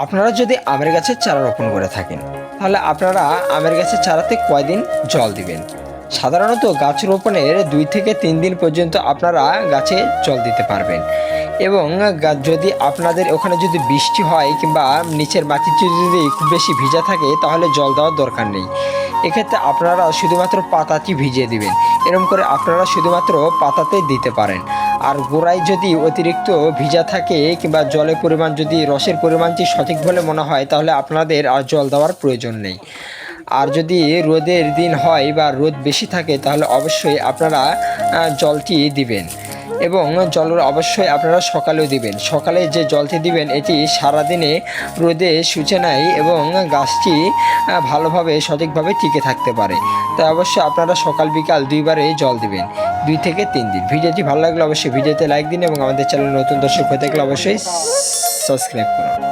আপনারা যদি আমের গাছের চারা রোপণ করে থাকেন, তাহলে আপনারা আমের গাছের চারাতে কয়দিন জল দিবেন? সাধারণত গাছ রোপণের 2 থেকে 3 দিন পর্যন্ত আপনারা গাছে জল দিতে পারবেন। এবং যদি আপনাদের ওখানে যদি বৃষ্টি হয় কিংবা নিচের মাটিটি যদি খুব বেশি ভিজা থাকে, তাহলে জল দেওয়ার দরকার নেই। এক্ষেত্রে আপনারা শুধুমাত্র পাতাটি ভিজিয়ে দিবেন। এরকম করে আপনারা শুধুমাত্র পাতাতেই দিতে পারেন। আর গোড়ায় যদি অতিরিক্ত ভিজা থাকে কিংবা জলের পরিমাণ যদি রসের পরিমাণটি সঠিক বলে মনে হয়, তাহলে আপনাদের আর জল দেওয়ার প্রয়োজন নেই। আর যদি রোদের দিন হয় বা রোদ বেশি থাকে, তাহলে অবশ্যই আপনারা জলটি দিবেন। এবং জল অবশ্যই আপনারা সকালেও দিবেন। সকালে যে জলটি দিবেন এটি সারাদিনে রোদে শুষে নেয় এবং গাছটি ভালোভাবে সঠিকভাবে টিকে থাকতে পারে। তাই অবশ্যই আপনারা সকাল বিকাল 2 বারে জল দিবেন, 2 থেকে 3 দিন। ভিডিওটি ভালো লাগলে অবশ্যই ভিডিওতে লাইক দিন এবং আমাদের চ্যানেলে নতুন দর্শক হয়ে থাকলে অবশ্যই সাবস্ক্রাইব করুন।